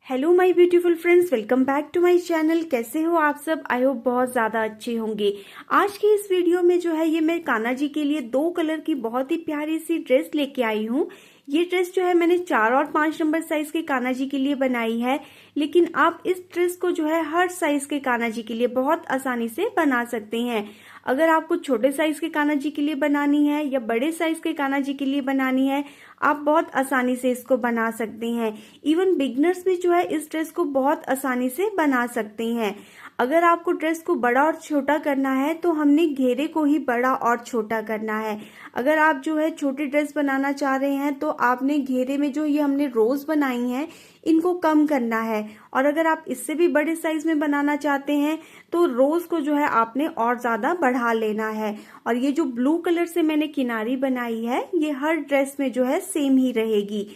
Hello my beautiful friends, welcome back to my channel. कैसे हो आप सब? आई होप बहुत ज्यादा अच्छे होंगे। आज की इस वीडियो में जो है ये मैं कान्हा जी के लिए 2 कलर की बहुत ही प्यारी सी ड्रेस लेके आई हूँ। ये ड्रेस जो है मैंने 4 और 5 नंबर साइज के कान्हा जी के लिए बनाई है, लेकिन आप इस ड्रेस को जो है हर साइज के कान्हा जी के लिए बहुत आसानी से बना सकते हैं। अगर आपको छोटे साइज के कान्हा जी के लिए बनानी है या बड़े साइज के कान्हा जी के लिए बनानी है, आप बहुत आसानी से इसको बना सकते हैं। इवन बिगनर्स भी जो है इस ड्रेस को बहुत आसानी से बना सकते हैं। अगर आपको ड्रेस को बड़ा और छोटा करना है तो हमने घेरे को ही बड़ा और छोटा करना है। अगर आप जो है छोटी ड्रेस बनाना चाह रहे हैं तो आपने घेरे में जो ये हमने रोज बनाई हैं इनको कम करना है, और अगर आप इससे भी बड़े साइज में बनाना चाहते हैं तो रोज को जो है आपने और ज्यादा बढ़ा लेना है। और ये जो ब्लू कलर से मैंने किनारी बनाई है ये हर ड्रेस में जो है सेम ही रहेगी।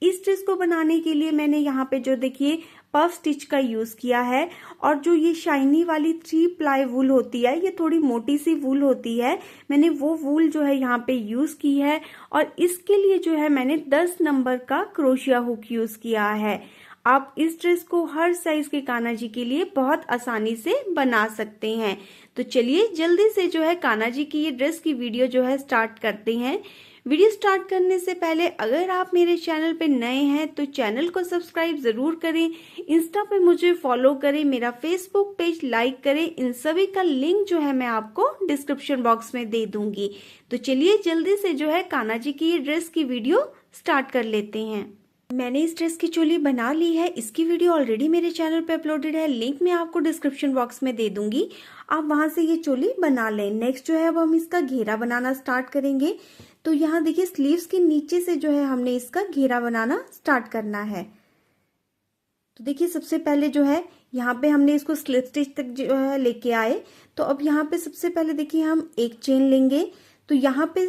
इस ड्रेस को बनाने के लिए मैंने यहाँ पे जो देखिए पफ स्टिच का यूज किया है, और जो ये शाइनी वाली 3 प्लाई वूल होती है, ये थोड़ी मोटी सी वूल होती है, मैंने वो वूल जो है यहाँ पे यूज की है। और इसके लिए जो है मैंने 10 नंबर का क्रोशिया हुक यूज किया है। आप इस ड्रेस को हर साइज के कान्हा जी के लिए बहुत आसानी से बना सकते हैं। तो चलिए जल्दी से जो है कान्हा जी की ये ड्रेस की वीडियो जो है स्टार्ट करते हैं। वीडियो स्टार्ट करने से पहले अगर आप मेरे चैनल पे नए हैं तो चैनल को सब्सक्राइब जरूर करें, इंस्टा पे मुझे फॉलो करें, मेरा फेसबुक पेज लाइक करें। इन सभी का लिंक जो है मैं आपको डिस्क्रिप्शन बॉक्स में दे दूंगी। तो चलिए जल्दी से जो है कान्हा जी की ये ड्रेस की वीडियो स्टार्ट कर लेते हैं। मैंने इस ड्रेस की चोली बना ली है, इसकी वीडियो ऑलरेडी मेरे चैनल पे अपलोडेड है, लिंक मैं आपको डिस्क्रिप्शन बॉक्स में दे दूंगी, आप वहां से ये चोली बना लें। नेक्स्ट जो है अब हम इसका घेरा बनाना स्टार्ट करेंगे। तो यहाँ देखिए स्लीव्स के नीचे से जो है हमने इसका घेरा बनाना स्टार्ट करना है। तो देखिए सबसे पहले जो है यहाँ पे हमने इसको स्लिप स्टिच तक जो है लेके आए। तो अब यहाँ पे सबसे पहले देखिए हम एक चेन लेंगे, तो यहाँ पे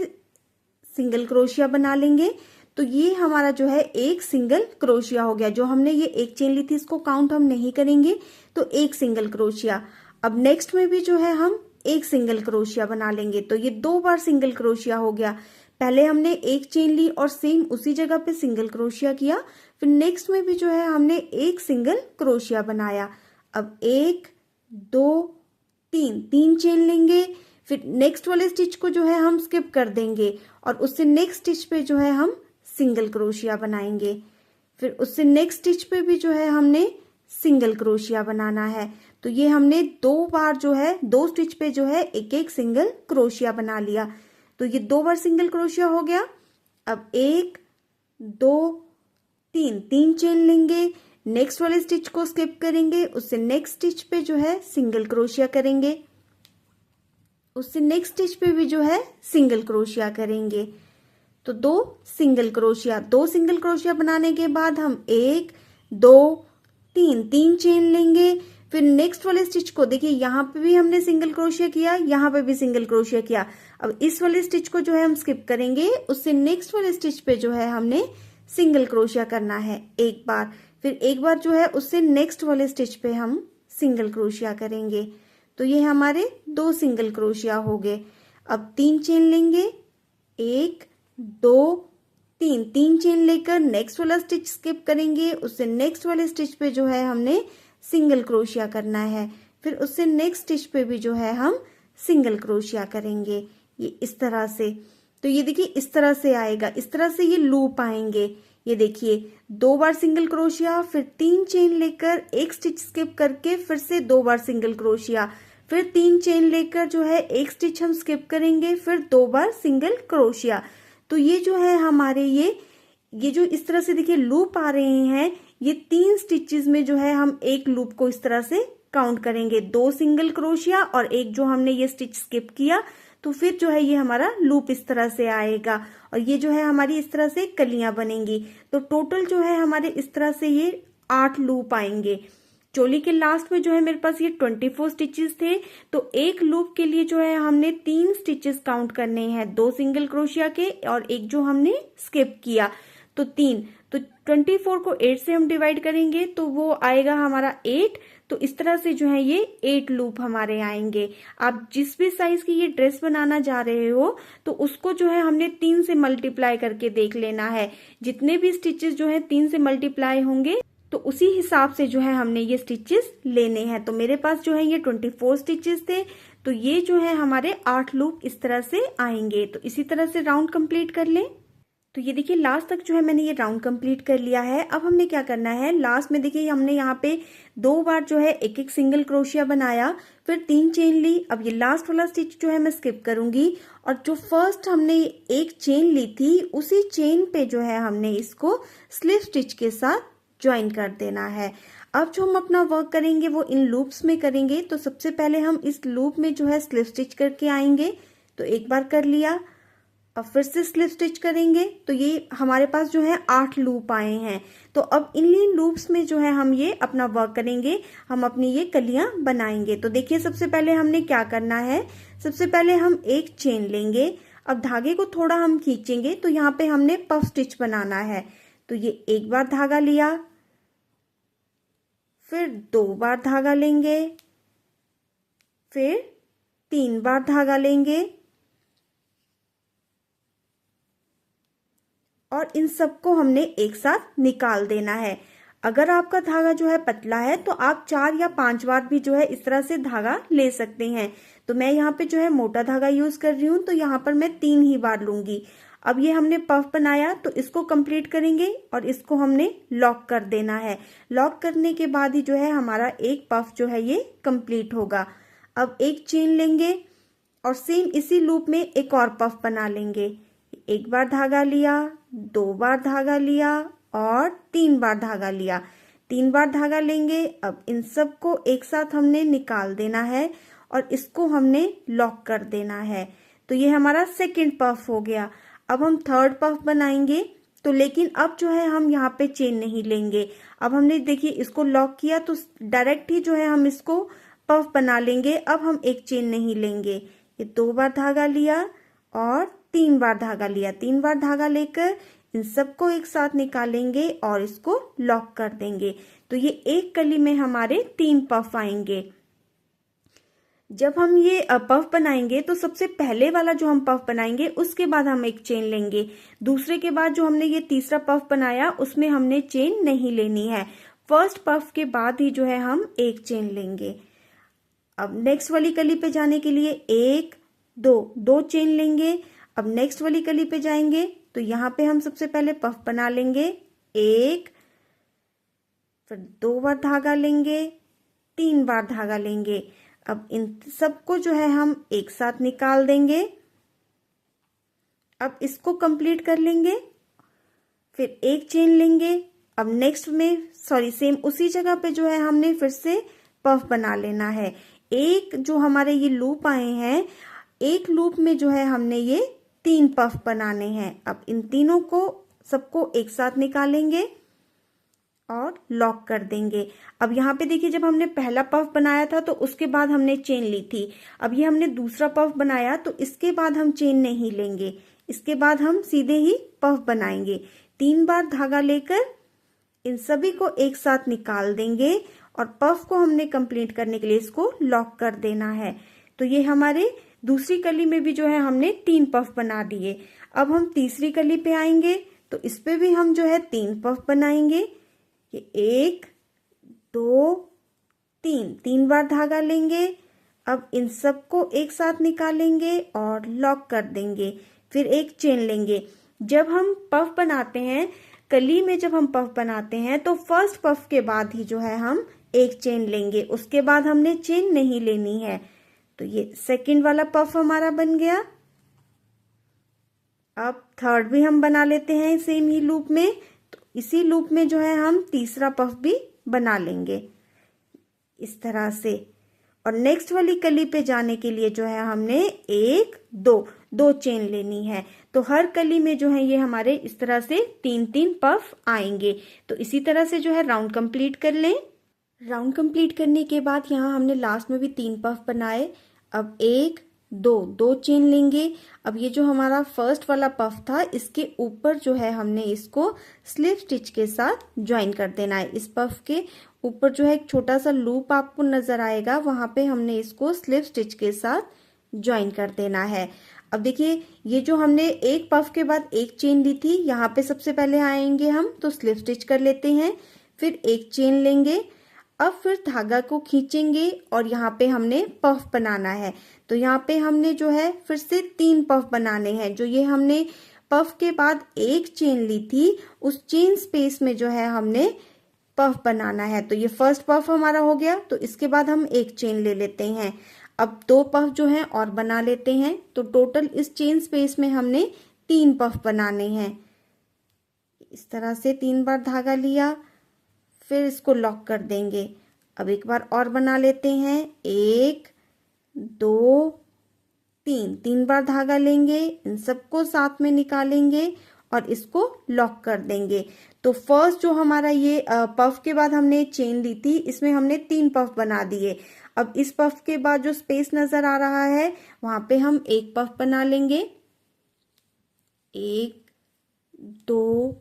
सिंगल क्रोशिया बना लेंगे। तो ये हमारा जो है एक सिंगल क्रोशिया हो गया। जो हमने ये एक चेन ली थी इसको काउंट हम नहीं करेंगे, तो एक सिंगल क्रोशिया। अब नेक्स्ट में भी जो है हम एक सिंगल क्रोशिया बना लेंगे, तो ये 2 बार सिंगल क्रोशिया हो गया। पहले हमने एक चेन ली और सेम उसी जगह पे सिंगल क्रोशिया किया, फिर नेक्स्ट में भी जो है हमने एक सिंगल क्रोशिया बनाया। अब 1 2 3 चेन लेंगे, फिर नेक्स्ट वाले स्टिच को जो है हम स्किप कर देंगे और उससे नेक्स्ट स्टिच पे जो है हम सिंगल क्रोशिया बनाएंगे। फिर उससे नेक्स्ट स्टिच पे भी जो है हमने सिंगल क्रोशिया बनाना है। तो ये हमने 2 बार जो है 2 स्टिच पे जो है एक एक सिंगल क्रोशिया बना लिया। तो ये 2 बार सिंगल क्रोशिया हो गया। अब 1 2 3 चेन लेंगे, नेक्स्ट वाले स्टिच को स्किप करेंगे, उससे नेक्स्ट स्टिच पे जो है सिंगल क्रोशिया करेंगे, उससे नेक्स्ट स्टिच पे भी जो है सिंगल क्रोशिया करेंगे। तो 2 सिंगल क्रोशिया बनाने के बाद हम 1 2 3 चेन लेंगे, फिर नेक्स्ट वाले स्टिच को देखिए यहाँ पे भी हमने सिंगल क्रोशिया किया, यहाँ पे भी सिंगल क्रोशिया किया। अब इस वाले स्टिच को जो है हम स्किप करेंगे, उससे नेक्स्ट वाले स्टिच पे जो है हमने सिंगल क्रोशिया करना है एक बार, फिर एक बार जो है उससे नेक्स्ट वाले स्टिच पे हम सिंगल क्रोशिया करेंगे। तो ये हमारे 2 सिंगल क्रोशिया हो गए। अब 3 चेन लेंगे, 1 2 3 चेन लेकर नेक्स्ट वाला स्टिच स्किप करेंगे, उससे नेक्स्ट वाले स्टिच पे जो है हमने सिंगल क्रोशिया करना है, फिर उससे नेक्स्ट स्टिच पे भी जो है हम सिंगल क्रोशिया करेंगे। ये इस तरह से, तो ये देखिए इस तरह से आएगा, इस तरह से ये लूप आएंगे। ये देखिए 2 बार सिंगल क्रोशिया, फिर 3 चेन लेकर एक स्टिच स्किप करके फिर से 2 बार सिंगल क्रोशिया, फिर 3 चेन लेकर जो है एक स्टिच हम स्किप करेंगे, फिर 2 बार सिंगल क्रोशिया। तो ये जो है हमारे ये जो इस तरह से देखिए लूप आ रहे हैं, ये 3 स्टिचेस में जो है हम एक लूप को इस तरह से काउंट करेंगे, 2 सिंगल क्रोशिया और एक जो हमने ये स्टिच स्किप किया, तो फिर जो है ये हमारा लूप इस तरह से आएगा और ये जो है हमारी इस तरह से कलियां बनेंगी। तो टोटल जो है हमारे इस तरह से ये 8 लूप आएंगे। चोली के लास्ट में जो है मेरे पास ये 24 स्टिचेस थे, तो एक लूप के लिए जो है हमने 3 स्टिचेस काउंट करने हैं, 2 सिंगल क्रोशिया के और एक जो हमने स्किप किया, तो 3। तो 24 को 8 से हम डिवाइड करेंगे तो वो आएगा हमारा 8। तो इस तरह से जो है ये 8 लूप हमारे आएंगे। आप जिस भी साइज की ये ड्रेस बनाना चाह रहे हो तो उसको जो है हमने 3 से मल्टीप्लाई करके देख लेना है। जितने भी स्टिचेस जो है 3 से मल्टीप्लाई होंगे तो उसी हिसाब से जो है हमने ये स्टिचेस लेने हैं। तो मेरे पास जो है ये 24 स्टिचेस थे, तो ये जो है हमारे 8 लूप इस तरह से आएंगे। तो इसी तरह से राउंड कंप्लीट कर लें। तो ये देखिए लास्ट तक जो है मैंने ये राउंड कंप्लीट कर लिया है। अब हमने क्या करना है, लास्ट में देखिए हमने यहाँ पे 2 बार जो है एक एक सिंगल क्रोशिया बनाया, फिर 3 चेन ली। अब ये लास्ट वाला स्टिच जो है मैं स्किप करूंगी, और जो फर्स्ट हमने एक चेन ली थी उसी चेन पे जो है हमने इसको स्लिप स्टिच के साथ ज्वाइन कर देना है। अब जो हम अपना वर्क करेंगे वो इन लूप्स में करेंगे। तो सबसे पहले हम इस लूप में जो है स्लिप स्टिच करके आएंगे। तो एक बार कर लिया, अब फिर से स्लिप स्टिच करेंगे। तो ये हमारे पास जो है 8 लूप आए हैं। तो अब इन लूप्स में जो है हम ये अपना वर्क करेंगे, हम अपनी ये कलियां बनाएंगे। तो देखिए सबसे पहले हमने क्या करना है, सबसे पहले हम एक चेन लेंगे। अब धागे को थोड़ा हम खींचेंगे, तो यहाँ पे हमने पफ स्टिच बनाना है। तो ये एक बार धागा लिया, फिर 2 बार धागा लेंगे, फिर 3 बार धागा लेंगे, और इन सबको हमने एक साथ निकाल देना है। अगर आपका धागा जो है पतला है तो आप 4 या 5 बार भी जो है इस तरह से धागा ले सकते हैं। तो मैं यहाँ पे जो है मोटा धागा यूज कर रही हूँ, तो यहाँ पर मैं 3 ही बार लूंगी। अब ये हमने पफ बनाया तो इसको कंप्लीट करेंगे और इसको हमने लॉक कर देना है। लॉक करने के बाद ही जो है हमारा एक पफ जो है ये कंप्लीट होगा। अब एक चेन लेंगे और सेम इसी लूप में एक और पफ बना लेंगे। एक बार धागा लिया, 2 बार धागा लिया और 3 बार धागा लिया। 3 बार धागा लेंगे। अब इन सब को एक साथ हमने निकाल देना है और इसको हमने लॉक कर देना है। तो ये हमारा सेकंड पफ हो गया। अब हम थर्ड पफ बनाएंगे। तो लेकिन अब जो है हम यहाँ पे चेन नहीं लेंगे। अब हमने देखिए इसको लॉक किया तो डायरेक्ट ही जो है हम इसको पफ बना लेंगे। अब हम एक चेन नहीं लेंगे। ये 2 बार धागा लिया और 3 बार धागा लिया। 3 बार धागा लेकर इन सबको एक साथ निकालेंगे और इसको लॉक कर देंगे। तो ये एक कली में हमारे 3 पफ आएंगे। जब हम ये पफ बनाएंगे तो सबसे पहले वाला जो हम पफ बनाएंगे उसके बाद हम एक चेन लेंगे। दूसरे के बाद जो हमने ये तीसरा पफ बनाया उसमें हमने चेन नहीं लेनी है। फर्स्ट पफ के बाद ही जो है हम एक चेन लेंगे। अब नेक्स्ट वाली कली पे जाने के लिए 1 2 चेन लेंगे। अब नेक्स्ट वाली कली पे जाएंगे तो यहाँ पे हम सबसे पहले पफ बना लेंगे 1, फिर 2 बार धागा लेंगे, 3 बार धागा लेंगे। अब इन सबको जो है हम एक साथ निकाल देंगे। अब इसको कंप्लीट कर लेंगे, फिर एक चेन लेंगे। अब नेक्स्ट में सेम उसी जगह पे जो है हमने फिर से पफ बना लेना है। एक जो हमारे ये लूप आए हैं, एक लूप में जो है हमने ये 3 पफ बनाने हैं। अब इन तीनों को सबको एक साथ निकालेंगे और लॉक कर देंगे। अब यहाँ पे देखिए जब हमने पहला पफ बनाया था तो उसके बाद हमने चेन ली थी। अब ये हमने दूसरा पफ बनाया तो इसके बाद हम चेन नहीं लेंगे, इसके बाद हम सीधे ही पफ बनाएंगे। 3 बार धागा लेकर इन सभी को एक साथ निकाल देंगे और पफ को हमने कंप्लीट करने के लिए इसको लॉक कर देना है। तो ये हमारे दूसरी कली में भी जो है हमने 3 पफ बना दिए। अब हम तीसरी कली पे आएंगे तो इस पे भी हम जो है 3 पफ बनाएंगे। ये 1 2 3 बार धागा लेंगे। अब इन सबको एक साथ निकालेंगे और लॉक कर देंगे, फिर एक चेन लेंगे। जब हम पफ बनाते हैं, कली में जब हम पफ बनाते हैं तो फर्स्ट पफ के बाद ही जो है हम एक चेन लेंगे, उसके बाद हमने चेन नहीं लेनी है। तो ये सेकंड वाला पफ हमारा बन गया। अब थर्ड भी हम बना लेते हैं सेम ही लूप में। तो इसी लूप में जो है हम तीसरा पफ भी बना लेंगे इस तरह से। और नेक्स्ट वाली कली पे जाने के लिए जो है हमने 1 2 चेन लेनी है। तो हर कली में जो है ये हमारे इस तरह से 3 पफ आएंगे। तो इसी तरह से जो है राउंड कंप्लीट कर लें। राउंड कंप्लीट करने के बाद यहाँ हमने लास्ट में भी 3 पफ बनाए। अब 1 2 चेन लेंगे। अब ये जो हमारा फर्स्ट वाला पफ था इसके ऊपर जो है हमने इसको स्लिप स्टिच के साथ ज्वाइन कर देना है। इस पफ के ऊपर जो है एक छोटा सा लूप आपको नजर आएगा, वहां पे हमने इसको स्लिप स्टिच के साथ ज्वाइन कर देना है। अब देखिए ये जो हमने एक पफ के बाद एक चेन ली थी, यहाँ पे सबसे पहले आएंगे हम तो स्लिप स्टिच कर लेते हैं, फिर एक चेन लेंगे। अब फिर धागा को खींचेंगे और यहाँ पे हमने पफ बनाना है। तो यहाँ पे हमने जो है फिर से 3 पफ बनाने हैं। जो ये हमने पफ के बाद एक चेन ली थी, उस चेन स्पेस में जो है हमने पफ बनाना है। तो ये फर्स्ट पफ हमारा हो गया। तो इसके बाद हम एक चेन ले लेते हैं। अब 2 पफ जो है और बना लेते हैं। तो टोटल इस चेन स्पेस में हमने 3 पफ बनाने हैं। इस तरह से 3 बार धागा लिया, फिर इसको लॉक कर देंगे। अब एक बार और बना लेते हैं। 1 2 3 बार धागा लेंगे, इन सबको साथ में निकालेंगे और इसको लॉक कर देंगे। तो फर्स्ट जो हमारा ये पफ के बाद हमने चेन ली थी, इसमें हमने 3 पफ बना दिए। अब इस पफ के बाद जो स्पेस नजर आ रहा है वहां पे हम एक पफ बना लेंगे। 1 2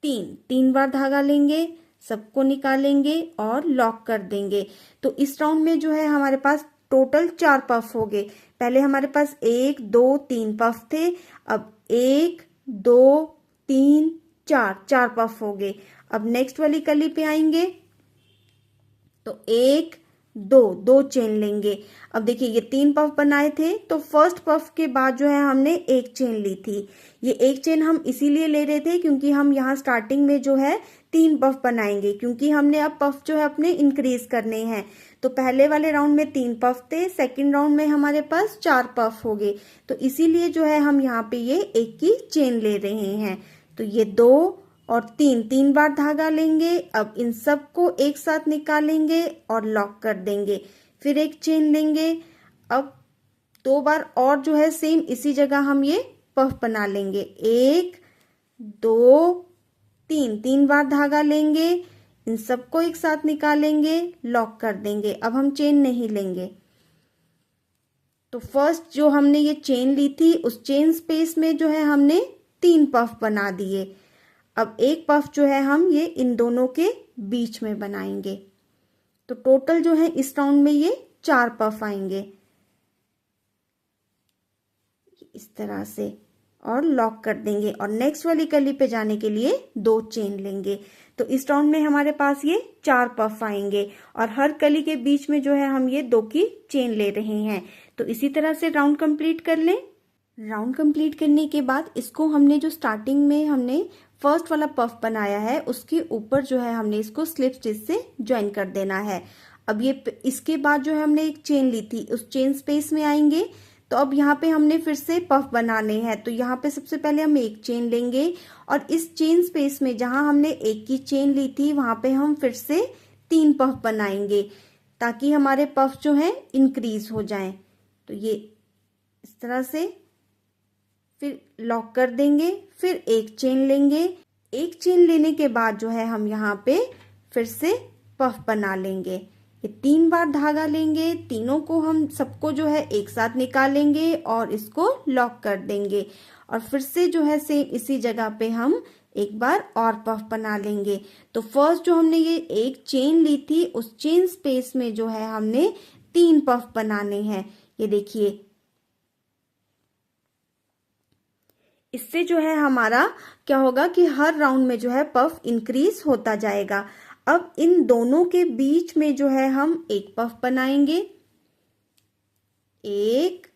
3 बार धागा लेंगे, सबको निकालेंगे और लॉक कर देंगे। तो इस राउंड में जो है हमारे पास टोटल 4 पफ हो गए। पहले हमारे पास 1 2 3 पफ थे, अब 1 2 3 4 पफ हो गए। अब नेक्स्ट वाली कली पे आएंगे तो 1 2 चेन लेंगे। अब देखिए ये 3 पफ बनाए थे, तो फर्स्ट पफ के बाद जो है हमने एक चेन ली थी। ये एक चेन हम इसीलिए ले रहे थे क्योंकि हम यहाँ स्टार्टिंग में जो है 3 पफ बनाएंगे, क्योंकि हमने अब पफ जो है अपने इंक्रीज करने हैं। तो पहले वाले राउंड में 3 पफ थे, सेकेंड राउंड में हमारे पास 4 पफ हो गए। तो इसीलिए जो है हम यहाँ पे ये एक की चेन ले रहे हैं। तो ये 2 और 3 बार धागा लेंगे। अब इन सबको एक साथ निकालेंगे और लॉक कर देंगे। फिर एक चेन लेंगे। अब 2 बार और जो है सेम इसी जगह हम ये पफ बना लेंगे। 1 2 3 बार धागा लेंगे, इन सबको एक साथ निकालेंगे, लॉक कर देंगे। अब हम चेन नहीं लेंगे। तो फर्स्ट जो हमने ये चेन ली थी, उस चेन स्पेस में जो है हमने 3 पफ बना दिए। अब एक पफ जो है हम ये इन दोनों के बीच में बनाएंगे। तो टोटल जो है इस राउंड में ये 4 पफ आएंगे इस तरह से, और लॉक कर देंगे। और नेक्स्ट वाली कली पे जाने के लिए 2 चेन लेंगे। तो इस राउंड में हमारे पास ये 4 पफ आएंगे और हर कली के बीच में जो है हम ये 2 की चेन ले रहे हैं। तो इसी तरह से राउंड कंप्लीट कर लें। राउंड कंप्लीट करने के बाद इसको हमने जो स्टार्टिंग में हमने फर्स्ट वाला पफ बनाया है, उसके ऊपर जो है हमने इसको स्लिप स्टिच से ज्वाइन कर देना है। अब ये इसके बाद जो है हमने एक चेन ली थी, उस चेन स्पेस में आएंगे। तो अब यहाँ पे हमने फिर से पफ बनाने हैं। तो यहाँ पे सबसे पहले हम एक चेन लेंगे और इस चेन स्पेस में जहां हमने एक की चेन ली थी वहां पे हम फिर से 3 पफ बनाएंगे, ताकि हमारे पफ जो है इंक्रीज हो जाएं। तो ये इस तरह से, फिर लॉक कर देंगे, फिर एक चेन लेंगे। एक चेन लेने के बाद जो है हम यहाँ पे फिर से पफ बना लेंगे। ये 3 बार धागा लेंगे, तीनों को हम सबको जो है एक साथ निकालेंगे और इसको लॉक कर देंगे। और फिर से जो है सेम इसी जगह पे हम एक बार और पफ बना लेंगे। तो फर्स्ट जो हमने ये एक चेन ली थी, उस चेन स्पेस में जो है हमने 3 पफ बनाने हैं। ये देखिए, इससे जो है हमारा क्या होगा कि हर राउंड में जो है पफ इंक्रीज होता जाएगा। अब इन दोनों के बीच में जो है हम एक पफ बनाएंगे। 1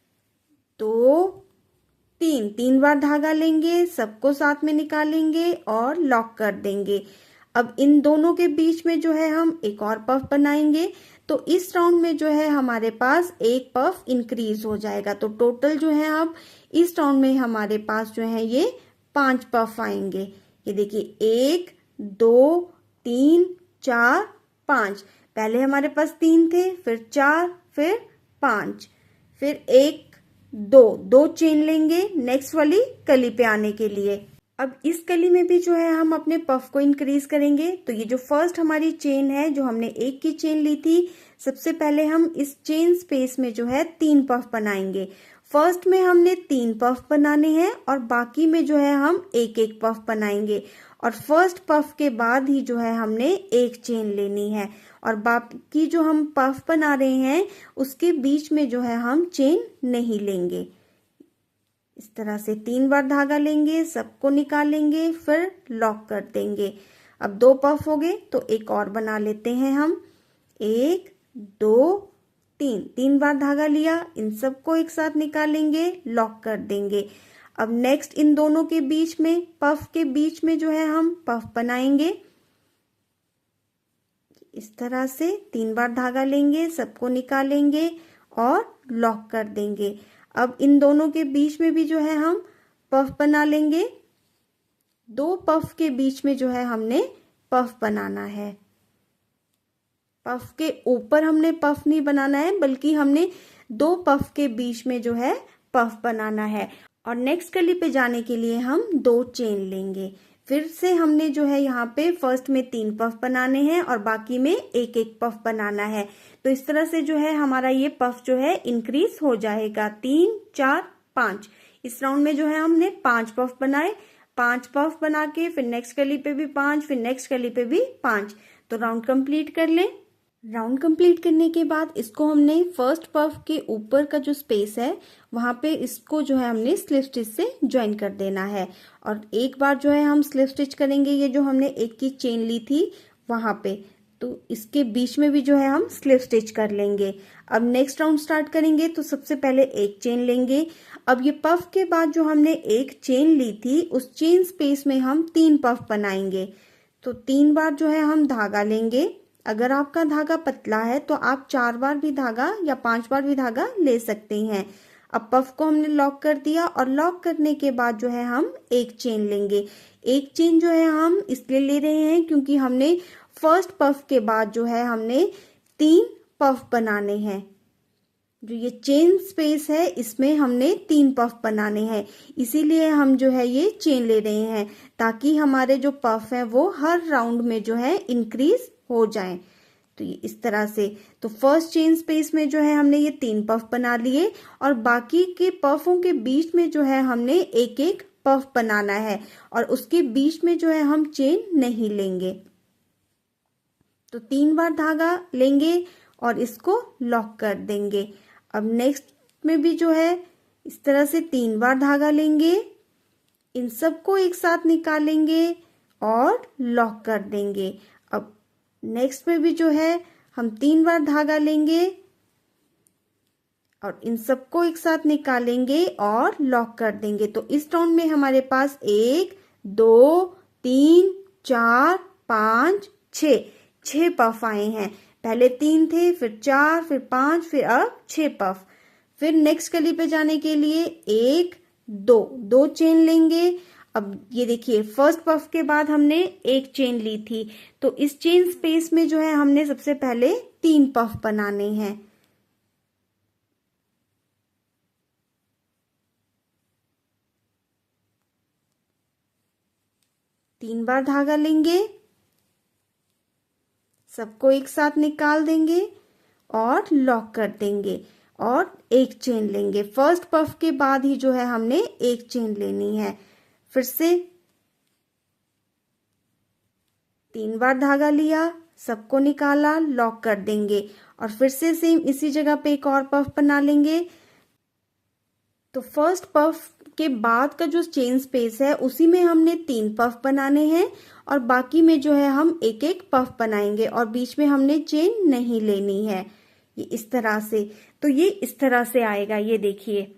2 3 बार धागा लेंगे, सबको साथ में निकालेंगे और लॉक कर देंगे। अब इन दोनों के बीच में जो है हम एक और पफ बनाएंगे। तो इस राउंड में जो है हमारे पास एक पफ इंक्रीज हो जाएगा। तो टोटल जो है अब इस राउंड में हमारे पास जो है ये 5 पफ आएंगे। ये देखिए, 1 2 3 4 5। पहले हमारे पास 3 थे, फिर 4, फिर 5, फिर 1 2 चेन लेंगे नेक्स्ट वाली कली पे आने के लिए। अब इस कली में भी जो है हम अपने पफ को इंक्रीज करेंगे। तो ये जो फर्स्ट हमारी चेन है, जो हमने एक की चेन ली थी, सबसे पहले हम इस चेन स्पेस में जो है 3 पफ बनाएंगे। फर्स्ट में हमने 3 पफ बनाने हैं और बाकी में जो है हम एक एक पफ बनाएंगे। और फर्स्ट पफ के बाद ही जो है हमने एक चेन लेनी है और बाकी जो हम पफ बना रहे हैं उसके बीच में जो है हम चेन नहीं लेंगे। इस तरह से 3 बार धागा लेंगे, सबको निकालेंगे, फिर लॉक कर देंगे। अब 2 पफ हो गए तो एक और बना लेते हैं हम। 1 2 3, 3 बार धागा लिया, इन सबको एक साथ निकालेंगे, लॉक कर देंगे। अब नेक्स्ट इन दोनों के बीच में, पफ के बीच में जो है हम पफ बनाएंगे। इस तरह से 3 बार धागा लेंगे, सबको निकालेंगे और लॉक कर देंगे। अब इन दोनों के बीच में भी जो है हम पफ बना लेंगे। 2 पफ के बीच में जो है हमने पफ बनाना है। पफ के ऊपर हमने पफ नहीं बनाना है, बल्कि हमने 2 पफ के बीच में जो है पफ बनाना है। और नेक्स्ट कली पे जाने के लिए हम 2 चेन लेंगे। फिर से हमने जो है यहाँ पे फर्स्ट में 3 पफ बनाने हैं और बाकी में एक एक पफ बनाना है। तो इस तरह से जो है हमारा ये पफ जो है इंक्रीज हो जाएगा। 3 4 5, इस राउंड में जो है हमने 5 पफ बनाए। 5 पफ बना के फिर नेक्स्ट कली पे भी 5, फिर नेक्स्ट कली पे भी 5। तो राउंड कंप्लीट कर लें। राउंड कंप्लीट करने के बाद इसको हमने फर्स्ट पफ के ऊपर का जो स्पेस है वहां पे इसको जो है हमने स्लिप स्टिच से ज्वाइन कर देना है। और एक बार जो है हम स्लिप स्टिच करेंगे, ये जो हमने एक की चेन ली थी वहां पे, तो इसके बीच में भी जो है हम स्लिप स्टिच कर लेंगे। अब नेक्स्ट राउंड स्टार्ट करेंगे तो सबसे पहले एक चेन लेंगे। अब ये पफ के बाद जो हमने एक चेन ली थी उस चेन स्पेस में हम 3 पफ बनाएंगे। तो 3 बार जो है हम धागा लेंगे। अगर आपका धागा पतला है तो आप 4 बार भी धागा या 5 बार भी धागा ले सकते हैं। अब पफ को हमने लॉक कर दिया और लॉक करने के बाद जो है हम एक चेन लेंगे। एक चेन जो है हम इसलिए ले रहे हैं क्योंकि हमने फर्स्ट पफ के बाद जो है हमने 3 पफ बनाने हैं। जो ये चेन स्पेस है इसमें हमने 3 पफ बनाने हैं, इसीलिए हम जो है ये चेन ले रहे हैं ताकि हमारे जो पफ है वो हर राउंड में जो है इंक्रीज हो जाए। तो ये इस तरह से, तो फर्स्ट चेन स्पेस में जो है हमने ये 3 पफ बना लिए और बाकी के पफों के बीच में जो है हमने एक एक पफ बनाना है और उसके बीच में जो है हम चेन नहीं लेंगे। तो 3 बार धागा लेंगे और इसको लॉक कर देंगे। अब नेक्स्ट में भी जो है इस तरह से 3 बार धागा लेंगे, इन सबको एक साथ निकालेंगे और लॉक कर देंगे। अब नेक्स्ट में भी जो है हम 3 बार धागा लेंगे और इन सबको एक साथ निकालेंगे और लॉक कर देंगे। तो इस राउंड में हमारे पास 1 2 3 4 5 6 पफ आए हैं। पहले 3 थे, फिर 4, फिर 5, फिर अब 6 पफ। फिर नेक्स्ट कली पे जाने के लिए 1 2 चेन लेंगे। अब ये देखिए फर्स्ट पफ के बाद हमने एक चेन ली थी, तो इस चेन स्पेस में जो है हमने सबसे पहले 3 पफ बनाने हैं। तीन बार धागा लेंगे, सबको एक साथ निकाल देंगे और लॉक कर देंगे और एक चेन लेंगे। फर्स्ट पफ के बाद ही जो है हमने एक चेन लेनी है। फिर से 3 बार धागा लिया, सबको निकाला, लॉक कर देंगे और फिर से सेम इसी जगह पे एक और पफ बना लेंगे। तो फर्स्ट पफ के बाद का जो चेन स्पेस है उसी में हमने 3 पफ बनाने हैं और बाकी में जो है हम एक एक पफ बनाएंगे और बीच में हमने चेन नहीं लेनी है। ये इस तरह से, तो ये इस तरह से आएगा। ये देखिए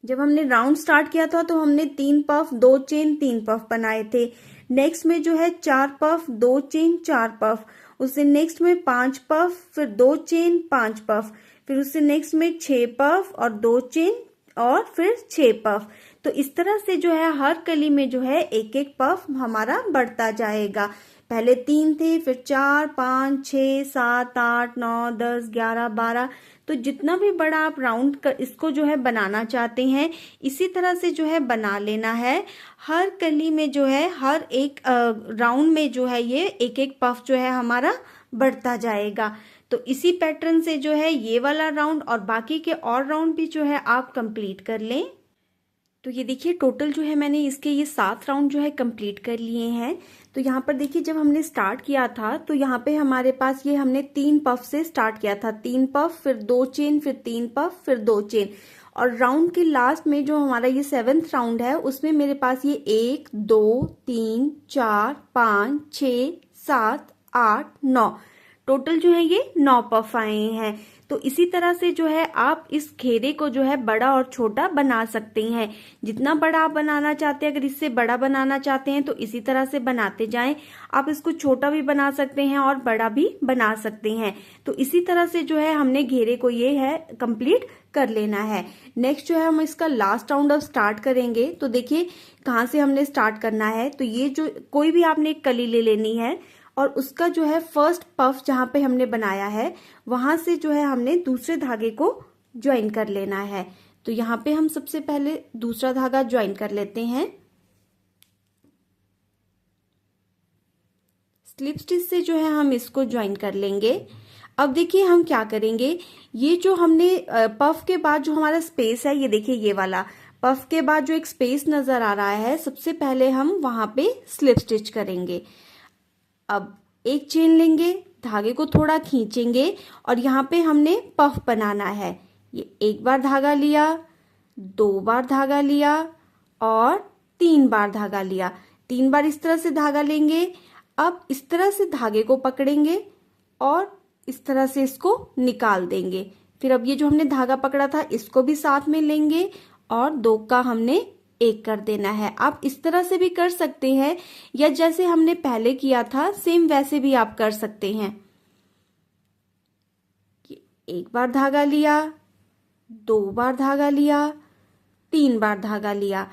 जब हमने राउंड स्टार्ट किया था तो हमने 3 पफ 2 चेन 3 पफ बनाए थे। नेक्स्ट में जो है 4 पफ 2 चेन 4 पफ, उससे नेक्स्ट में 5 पफ, फिर 2 चेन 5 पफ, फिर उससे नेक्स्ट में 6 पफ और 2 चेन और फिर 6 पफ। तो इस तरह से जो है हर कली में जो है एक एक पफ हमारा बढ़ता जाएगा। पहले 3 थे, फिर 4 5 6 7 8 9 10 11 12, तो जितना भी बड़ा आप राउंड इसको जो है बनाना चाहते हैं इसी तरह से जो है बना लेना है। हर कली में जो है हर एक राउंड में जो है ये एक एक पफ जो है हमारा बढ़ता जाएगा। तो इसी पैटर्न से जो है ये वाला राउंड और बाकी के और राउंड भी जो है आप कंप्लीट कर लें। तो ये देखिए टोटल जो है मैंने इसके ये 7 राउंड जो है कंप्लीट कर लिए हैं। तो यहाँ पर देखिए जब हमने स्टार्ट किया था तो यहाँ पे हमारे पास ये हमने 3 पफ से स्टार्ट किया था। 3 पफ, फिर 2 चेन, फिर 3 पफ, फिर 2 चेन और राउंड के लास्ट में जो हमारा ये 7th राउंड है उसमें मेरे पास ये 1 2 3 4 5 6 7 8 9 टोटल जो है ये 9 पफ आए हैं। तो इसी तरह से जो है आप इस घेरे को जो है बड़ा और छोटा बना सकते हैं। जितना बड़ा आप बनाना चाहते हैं, अगर इससे बड़ा बनाना चाहते हैं तो इसी तरह से बनाते जाएं। आप इसको छोटा भी बना सकते हैं और बड़ा भी बना सकते हैं। तो इसी तरह से जो है हमने घेरे को ये है कंप्लीट कर लेना है। नेक्स्ट जो है हम इसका लास्ट राउंड अब स्टार्ट करेंगे। तो देखिए कहाँ से हमने स्टार्ट करना है। तो ये जो कोई भी आपने एक कली ले लेनी है और उसका जो है फर्स्ट पफ जहां पे हमने बनाया है वहां से जो है हमने दूसरे धागे को ज्वाइन कर लेना है। तो यहाँ पे हम सबसे पहले दूसरा धागा ज्वाइन कर लेते हैं। स्लिप स्टिच से जो है हम इसको ज्वाइन कर लेंगे। अब देखिए हम क्या करेंगे, ये जो हमने पफ के बाद जो हमारा स्पेस है, ये देखिए ये वाला पफ के बाद जो एक स्पेस नजर आ रहा है, सबसे पहले हम वहां पे स्लिप स्टिच करेंगे। अब एक चेन लेंगे, धागे को थोड़ा खींचेंगे और यहाँ पे हमने पफ बनाना है। ये एक बार धागा लिया, 2 बार धागा लिया और 3 बार धागा लिया। 3 बार इस तरह से धागा लेंगे। अब इस तरह से धागे को पकड़ेंगे और इस तरह से इसको निकाल देंगे। फिर अब ये जो हमने धागा पकड़ा था इसको भी साथ में लेंगे और 2 का हमने 1 कर देना है। आप इस तरह से भी कर सकते हैं या जैसे हमने पहले किया था सेम वैसे भी आप कर सकते हैं। एक बार धागा लिया, 2 बार धागा लिया, 3 बार धागा लिया।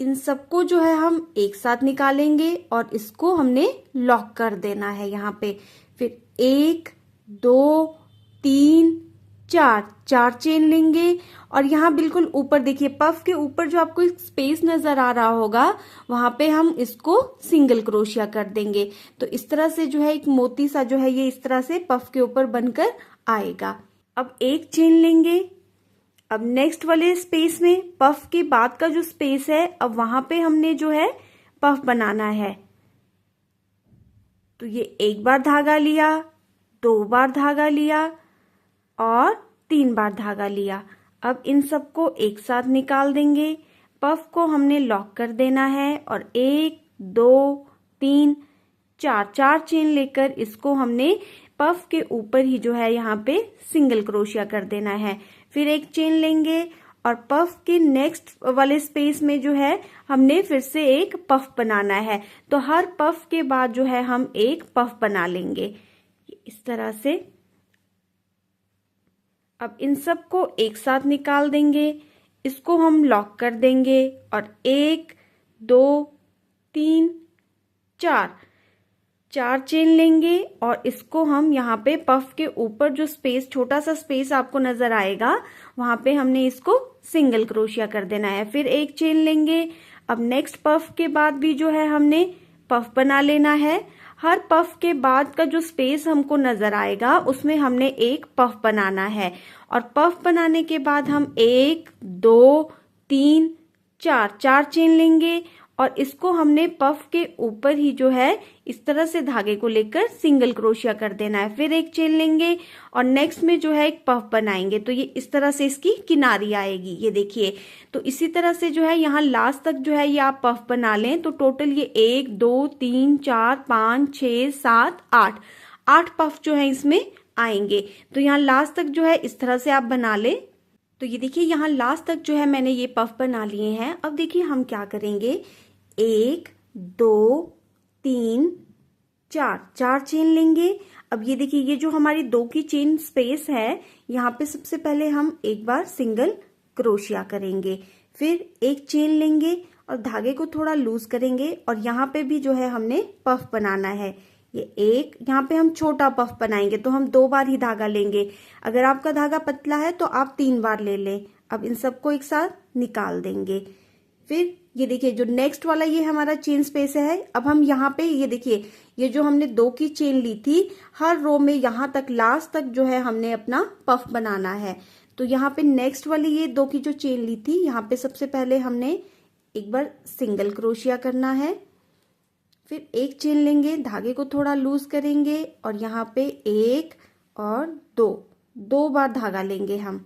इन सबको जो है हम एक साथ निकालेंगे और इसको हमने लॉक कर देना है यहाँ पे। फिर 1 2 3 4 चेन लेंगे और यहाँ बिल्कुल ऊपर देखिए पफ के ऊपर जो आपको एक स्पेस नजर आ रहा होगा वहां पे हम इसको सिंगल क्रोशिया कर देंगे। तो इस तरह से जो है एक मोती सा जो है ये इस तरह से पफ के ऊपर बनकर आएगा। अब एक चेन लेंगे। अब नेक्स्ट वाले स्पेस में पफ के बाद का जो स्पेस है अब वहां पे हमने जो है पफ बनाना है। तो ये एक बार धागा लिया, 2 बार धागा लिया और 3 बार धागा लिया। अब इन सबको एक साथ निकाल देंगे। पफ को हमने लॉक कर देना है और 1 2 3 4 चेन लेकर इसको हमने पफ के ऊपर ही जो है यहाँ पे सिंगल क्रोशिया कर देना है। फिर एक चेन लेंगे और पफ के नेक्स्ट वाले स्पेस में जो है हमने फिर से एक पफ बनाना है। तो हर पफ के बाद जो है हम एक पफ बना लेंगे इस तरह से। अब इन सबको एक साथ निकाल देंगे, इसको हम लॉक कर देंगे और 1 2 3 4 चेन लेंगे और इसको हम यहाँ पे पफ के ऊपर जो स्पेस छोटा सा स्पेस आपको नजर आएगा वहां पे हमने इसको सिंगल क्रोशिया कर देना है। फिर एक चेन लेंगे। अब नेक्स्ट पफ के बाद भी जो है हमने पफ बना लेना है। हर पफ के बाद का जो स्पेस हमको नजर आएगा उसमें हमने एक पफ बनाना है और पफ बनाने के बाद हम 1 2 3 4 चेन लेंगे और इसको हमने पफ के ऊपर ही जो है इस तरह से धागे को लेकर सिंगल क्रोशिया कर देना है। फिर एक चेन लेंगे और नेक्स्ट में जो है एक पफ बनाएंगे। तो ये इस तरह से इसकी किनारी आएगी, ये देखिए। तो इसी तरह से जो है यहाँ लास्ट तक जो है ये आप पफ बना लें। तो टोटल ये 1 2 3 4 5 6 7 8 पफ जो है इसमें आएंगे। तो यहाँ लास्ट तक जो है इस तरह से आप बना लें। तो ये देखिए यहाँ लास्ट तक जो है मैंने ये पफ बना लिए हैं। अब देखिए हम क्या करेंगे, 1 2 3 4 चेन लेंगे। अब ये देखिए ये जो हमारी 2 की चेन स्पेस है यहाँ पे सबसे पहले हम एक बार सिंगल क्रोशिया करेंगे। फिर एक चेन लेंगे और धागे को थोड़ा लूज करेंगे और यहाँ पे भी जो है हमने पफ बनाना है। ये एक यहाँ पे हम छोटा पफ बनाएंगे तो हम 2 बार ही धागा लेंगे। अगर आपका धागा पतला है तो आप 3 बार ले लें। अब इन सबको एक साथ निकाल देंगे। फिर ये देखिए जो नेक्स्ट वाला ये हमारा चेन स्पेस है। अब हम यहाँ पे ये देखिए ये जो हमने 2 की चेन ली थी हर रो में यहाँ तक लास्ट तक जो है हमने अपना पफ बनाना है। तो यहाँ पे नेक्स्ट वाली ये 2 की जो चेन ली थी यहाँ पे सबसे पहले हमने एक बार सिंगल क्रोशिया करना है। फिर एक चेन लेंगे, धागे को थोड़ा लूज करेंगे और यहाँ पे 1 और 2 बार धागा लेंगे हम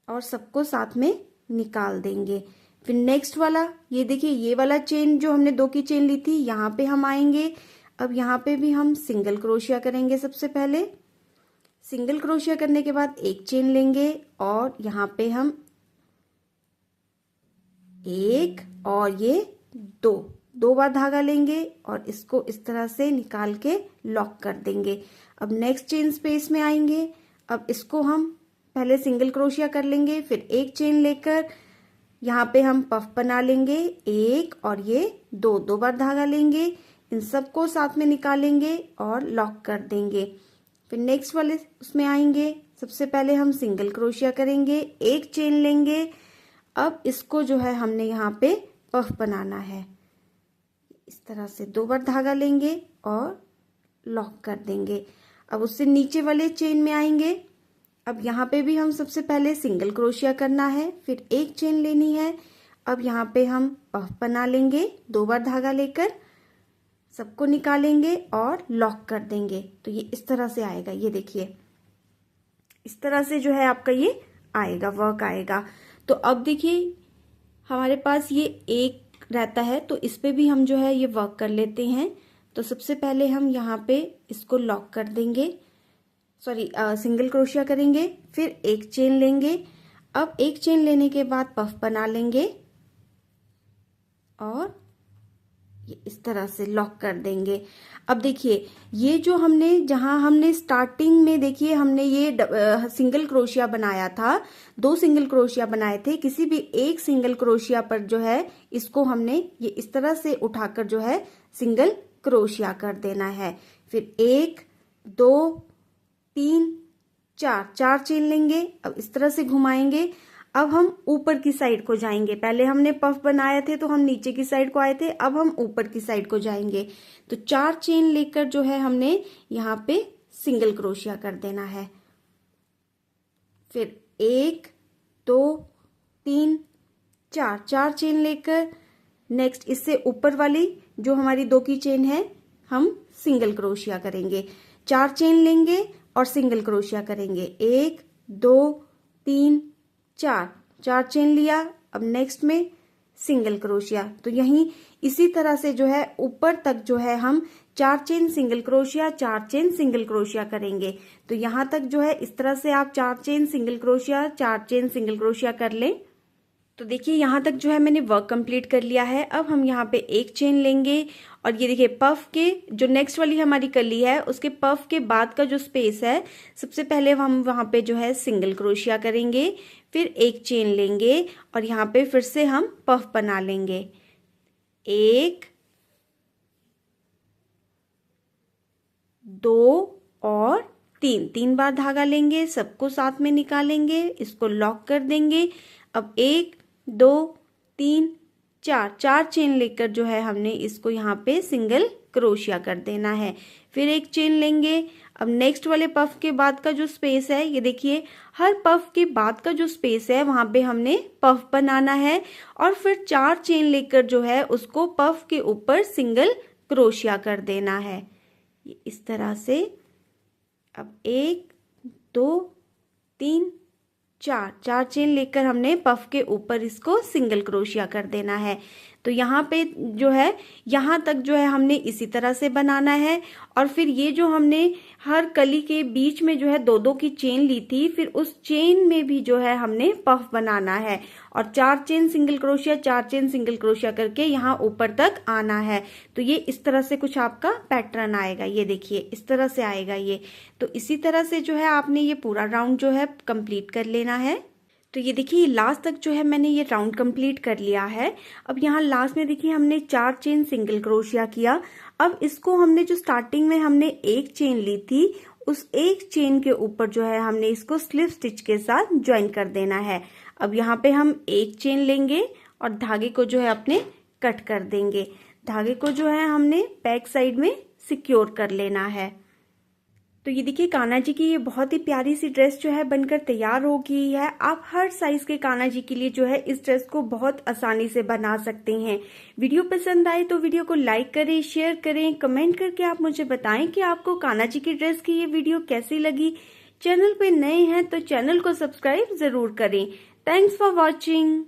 और सबको साथ में निकाल देंगे। फिर नेक्स्ट वाला, ये देखिए ये वाला चेन जो हमने 2 की चेन ली थी, यहाँ पे हम आएंगे। अब यहाँ पे भी हम सिंगल क्रोशिया करेंगे। सबसे पहले सिंगल क्रोशिया करने के बाद एक चेन लेंगे और यहाँ पे हम 1 और ये 2 बार धागा लेंगे और इसको इस तरह से निकाल के लॉक कर देंगे। अब नेक्स्ट चेन स्पेस में आएंगे। अब इसको हम पहले सिंगल क्रोशिया कर लेंगे, फिर एक चेन लेकर यहाँ पे हम पफ बना लेंगे, 1 और ये 2 बार धागा लेंगे, इन सबको साथ में निकालेंगे और लॉक कर देंगे। फिर नेक्स्ट वाले उसमें आएंगे। सबसे पहले हम सिंगल क्रोशिया करेंगे, एक चेन लेंगे। अब इसको जो है हमने यहाँ पे पफ बनाना है। इस तरह से 2 बार धागा लेंगे और लॉक कर देंगे। अब उससे नीचे वाले चेन में आएंगे। अब यहाँ पे भी हम सबसे पहले सिंगल क्रोशिया करना है, फिर एक चेन लेनी है। अब यहाँ पे हम पफ बना लेंगे, 2 बार धागा लेकर सबको निकालेंगे और लॉक कर देंगे। तो ये इस तरह से आएगा, ये देखिए इस तरह से जो है आपका ये आएगा, वर्क आएगा। तो अब देखिए हमारे पास ये एक रहता है, तो इस पे भी हम जो है ये वर्क कर लेते हैं। तो सबसे पहले हम यहाँ पे इसको लॉक कर देंगे, सिंगल क्रोशिया करेंगे, फिर एक चेन लेंगे। अब एक चेन लेने के बाद पफ बना लेंगे और ये इस तरह से लॉक कर देंगे। अब देखिए ये जो हमने जहां हमने स्टार्टिंग में देखिए हमने ये सिंगल क्रोशिया बनाया था, 2 सिंगल क्रोशिया बनाए थे। किसी भी एक सिंगल क्रोशिया पर जो है इसको हमने ये इस तरह से उठाकर जो है सिंगल क्रोशिया कर देना है। फिर 1 2 3 4 चेन लेंगे। अब इस तरह से घुमाएंगे। अब हम ऊपर की साइड को जाएंगे। पहले हमने पफ बनाए थे तो हम नीचे की साइड को आए थे, अब हम ऊपर की साइड को जाएंगे। तो 4 चेन लेकर जो है हमने यहाँ पे सिंगल क्रोशिया कर देना है। फिर 1 2 3 4 चेन लेकर नेक्स्ट इससे ऊपर वाली जो हमारी 2 की चेन है हम सिंगल क्रोशिया करेंगे। 4 चेन लेंगे और सिंगल क्रोशिया करेंगे, 1 2 3 4 चेन लिया। अब नेक्स्ट में सिंगल क्रोशिया। तो यहीं इसी तरह से जो है ऊपर तक जो है हम 4 chain single crochet, 4 chain single crochet करेंगे। तो यहां तक जो है इस तरह से आप 4 chain single crochet, 4 chain single crochet कर लें। तो देखिए यहाँ तक जो है मैंने वर्क कंप्लीट कर लिया है। अब हम यहाँ पे एक चेन लेंगे और ये देखिए पफ के जो नेक्स्ट वाली हमारी कली है उसके पफ के बाद का जो स्पेस है, सबसे पहले हम वहां पे जो है सिंगल क्रोशिया करेंगे, फिर एक चेन लेंगे और यहाँ पे फिर से हम पफ बना लेंगे, 1 2 और 3 बार धागा लेंगे, सबको साथ में निकालेंगे, इसको लॉक कर देंगे। अब 1 2 3 4 चेन लेकर जो है हमने इसको यहाँ पे सिंगल क्रोशिया कर देना है। फिर एक चेन लेंगे। अब नेक्स्ट वाले पफ के बाद का जो स्पेस है, ये देखिए हर पफ के बाद का जो स्पेस है वहां पे हमने पफ बनाना है और फिर 4 चेन लेकर जो है उसको पफ के ऊपर सिंगल क्रोशिया कर देना है, इस तरह से। अब 1 2 3 4 चेन लेकर हमने पफ के ऊपर इसको सिंगल क्रोशिया कर देना है। तो यहाँ पे जो है यहाँ तक जो है हमने इसी तरह से बनाना है। और फिर ये जो हमने हर कली के बीच में जो है 2 की चेन ली थी, फिर उस चेन में भी जो है हमने पफ बनाना है और 4 chain single crochet, 4 chain single crochet करके यहाँ ऊपर तक आना है। तो ये इस तरह से कुछ आपका पैटर्न आएगा, ये देखिए इस तरह से आएगा ये। तो इसी तरह से जो है आपने ये पूरा राउंड जो है कंप्लीट कर लेना है। तो ये देखिए लास्ट तक जो है मैंने ये राउंड कंप्लीट कर लिया है। अब यहाँ लास्ट में देखिए हमने 4 चेन सिंगल क्रोशिया किया। अब इसको हमने जो स्टार्टिंग में हमने एक चेन ली थी, उस एक चेन के ऊपर जो है हमने इसको स्लिप स्टिच के साथ ज्वाइन कर देना है। अब यहाँ पे हम एक चेन लेंगे और धागे को जो है अपने कट कर देंगे। धागे को जो है हमने बैक साइड में सिक्योर कर लेना है। तो ये देखिए कान्हा जी की ये बहुत ही प्यारी सी ड्रेस जो है बनकर तैयार हो गई है। आप हर साइज के कान्हा जी के लिए जो है इस ड्रेस को बहुत आसानी से बना सकते हैं। वीडियो पसंद आए तो वीडियो को लाइक करें, शेयर करें, कमेंट करके आप मुझे बताएं कि आपको कान्हा जी की ड्रेस की ये वीडियो कैसी लगी। चैनल पे नए हैं तो चैनल को सब्सक्राइब जरूर करें। Thanks for watching.